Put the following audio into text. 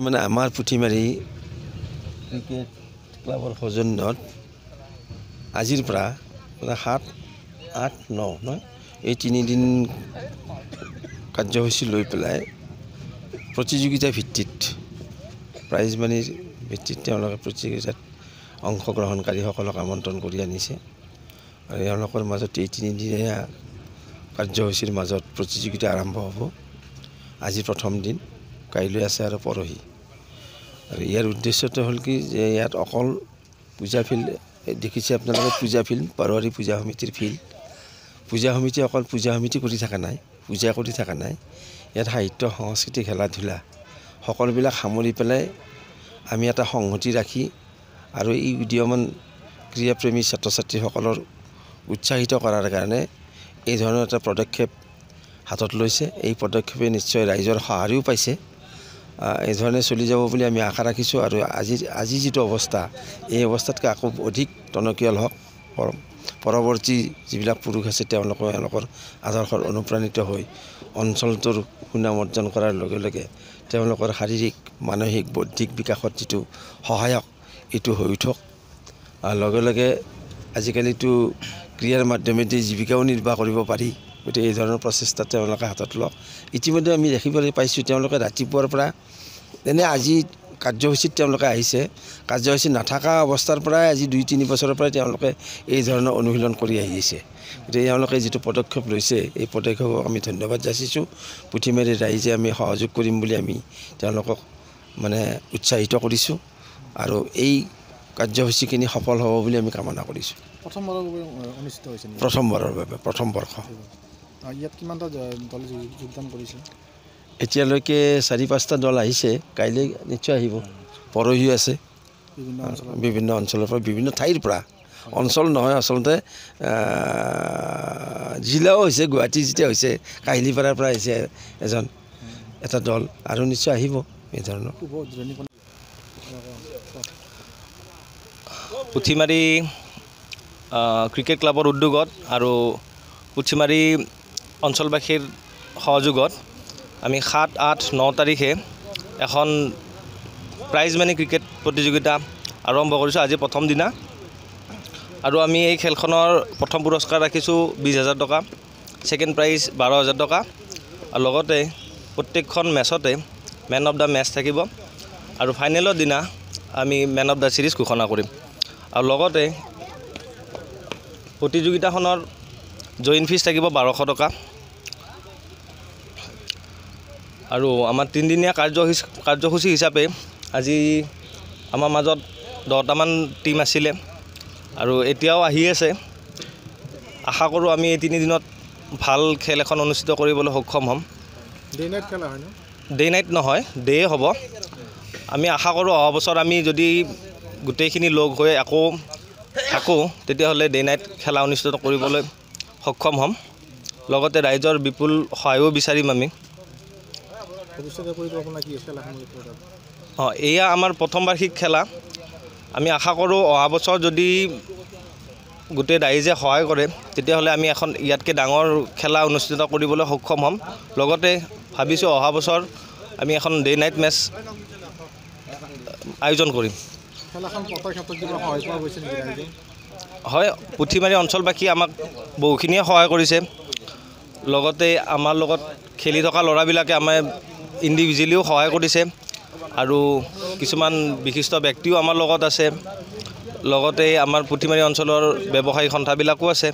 মানে আমাৰ পুথিমাৰী ক্ৰিকেট ক্লাবৰ সৌজন্যত আজিৰ পৰা 7, 8, 9 এই 3 দিন কাৰ্যসূচী লৈ পেলাই প্ৰতিযোগিতা ভিত্তিত প্ৰাইজ মানিৰ ভিত্তিত তেওঁলোকে প্ৰতিযোগিতাত অংশগ্ৰহণকাৰীসকলক আমন্ত্ৰণ কৰি আনিছে আৰু তেওঁলোকৰ মাজত এই 3 দিনীয়া কাৰ্যসূচীৰ মাজত প্ৰতিযোগিতা আৰম্ভ হ'ব। আজি প্ৰথম দিন, কাইলৈ আছে আৰু পৰহি। আৰু ইয়াৰ উদ্দেশ্যটো হ'ল কি যে ইয়াত অকল পূজা ফিল্ড দেখিছে আপোনালোকে, পূজা ফিল্ড পাৰৱাৰী পূজা সমিতিৰ ফিল্ড। পূজা সমিতি অকল পূজা সমিতি কৰি থকা নাই, পূজা কৰি থকা নাই। ইয়াত সাহিত্য, সংস্কৃতি, খেলা ধূলা সকলোবিলাক সামৰি পেলাই আমি এটা সংহতি ৰাখি আৰু এই উদীয়মান ক্ৰীড়াপ্ৰেমী ছাত্ৰ ছাত্ৰীসকলৰ উৎসাহিত কৰাৰ কাৰণে এই ধৰণৰ এটা পদক্ষেপ হাতত লৈছে। এই পদক্ষেপে নিশ্চয় ৰাইজৰ সঁহাৰিও পাইছে। এই ধৰণে চলি যাব বুলি আমি আশা ৰাখিছোঁ আৰু আজি যিটো অৱস্থা, এই অৱস্থাতকৈ আকৌ অধিক টনকিয়াল হওক। পৰৱৰ্তী যিবিলাক পুৰুষ আছে তেওঁলোকৰ আদৰ্শৰ অনুপ্ৰাণিত হৈ অঞ্চলটোৰ সুনাম অৰ্জন কৰাৰ লগে লগে তেওঁলোকৰ শাৰীৰিক, মানসিক, বৌদ্ধিক বিকাশত যিটো সহায়ক এইটো হৈ উঠক। লগে লগে আজিকালিতো ক্ৰীড়াৰ মাধ্যমেদি জীৱিকাও নিৰ্বাহ কৰিব পাৰি, গতিকে এই ধৰণৰ প্ৰচেষ্টা তেওঁলোকে হাতত লওক। ইতিমধ্যে আমি দেখিবলৈ পাইছোঁ তেওঁলোকে ৰাতিপুৱাৰ পৰা এনে আজি কাৰ্যসূচীত তেওঁলোকে আহিছে, কাৰ্যসূচী নাথাকা অৱস্থাৰ পৰাই আজি 2-3 বছৰৰ পৰাই তেওঁলোকে এই ধৰণৰ অনুশীলন কৰি আহিছে। গতিকে তেওঁলোকে যিটো পদক্ষেপ লৈছে, এই পদক্ষেপক আমি ধন্যবাদ যাচিছোঁ। পুথিমাৰীৰ ৰাইজে আমি সহযোগ কৰিম বুলি আমি তেওঁলোকক মানে উৎসাহিত কৰিছোঁ আৰু এই কাৰ্যসূচীখিনি সফল হ'ব বুলি আমি কামনা কৰিছোঁ। প্ৰথমবাৰৰ বাবে অনুষ্ঠিত হৈছে। প্ৰথমবাৰৰ বাবে, প্ৰথম বৰ্ষ। ইয়াত কিমানটা দল যোগদান কৰিছে? এতিয়ালৈকে 4-5টা দল আহিছে, কাইলৈ নিশ্চয় আহিব, পৰহিও আছে। বিভিন্ন অঞ্চলৰ পৰা, বিভিন্ন ঠাইৰ পৰা, অঞ্চল নহয় আচলতে জিলাও হৈছে, গুৱাহাটী যেতিয়া হৈছে কাহিলীপাৰাৰ পৰা আহিছে এটা দল আৰু নিশ্চয় আহিব এই ধৰণৰ। পুথিমাৰী ক্ৰিকেট ক্লাবৰ উদ্যোগত আৰু পুথিমাৰী অঞ্চলবাসীৰ সহযোগত আমি 7, 8, 9 তাৰিখে এখন প্ৰাইজ মানি ক্ৰিকেট প্ৰতিযোগিতা আৰম্ভ কৰিছোঁ। আজি প্ৰথম দিনা আৰু আমি এই খেলখনৰ প্ৰথম পুৰস্কাৰ ৰাখিছোঁ 20,000 টকা, ছেকেণ্ড প্ৰাইজ 12,000 টকা আৰু লগতে প্ৰত্যেকখন মেচতে মেন অফ দ্য মেচ থাকিব আৰু ফাইনেলৰ দিনা আমি মেন অফ দ্য ছিৰিজ ঘোষণা কৰিম। আৰু লগতে প্ৰতিযোগিতাখনৰ জইন ফিজ থাকিব 1200 টকা আৰু আমাৰ 3 দিনীয়া কাৰ্যসূচী হিচাপে আজি আমাৰ মাজত 10টামান টিম আছিলে আৰু এতিয়াও আহি আছে। আশা কৰোঁ আমি এই 3 দিনত ভাল খেল এখন অনুষ্ঠিত কৰিবলৈ সক্ষম হ'ম। ডে নাইট খেলা হয় ন? ডে নাইট নহয়, ডে হ'ব। আমি আশা কৰোঁ অহা বছৰ আমি যদি গোটেইখিনি লগ হৈ আকৌ থাকোঁ তেতিয়াহ'লে ডে নাইট খেলা অনুষ্ঠিত কৰিবলৈ সক্ষম হ'ম। লগতে ৰাইজৰ বিপুল সহায়ো বিচাৰিম আমি। এয়া আমাৰ প্ৰথম বাৰ্ষিক খেলা। আমি আশা কৰোঁ অহা বছৰ যদি গোটেই ৰাইজে সহায় কৰে তেতিয়াহ'লে আমি এখন ইয়াতকৈ ডাঙৰ খেলা অনুষ্ঠিত কৰিবলৈ সক্ষম হ'ম। লগতে ভাবিছোঁ অহা বছৰ আমি এখন ডে নাইট মেচ আয়োজন কৰিম। হয়, পুথিমাৰী অঞ্চলবাসী আমাক বহুখিনিয়ে সহায় কৰিছে। লগতে আমাৰ লগত খেলি থকা ল'ৰাবিলাকে আমাৰ ইণ্ডিভিজুৱেলিও সহায় কৰিছে আৰু কিছুমান বিশিষ্ট ব্যক্তিও আমাৰ লগত আছে। লগতে আমাৰ পুথিমাৰী অঞ্চলৰ ব্যৱসায়িক সন্থাবিলাকো আছে।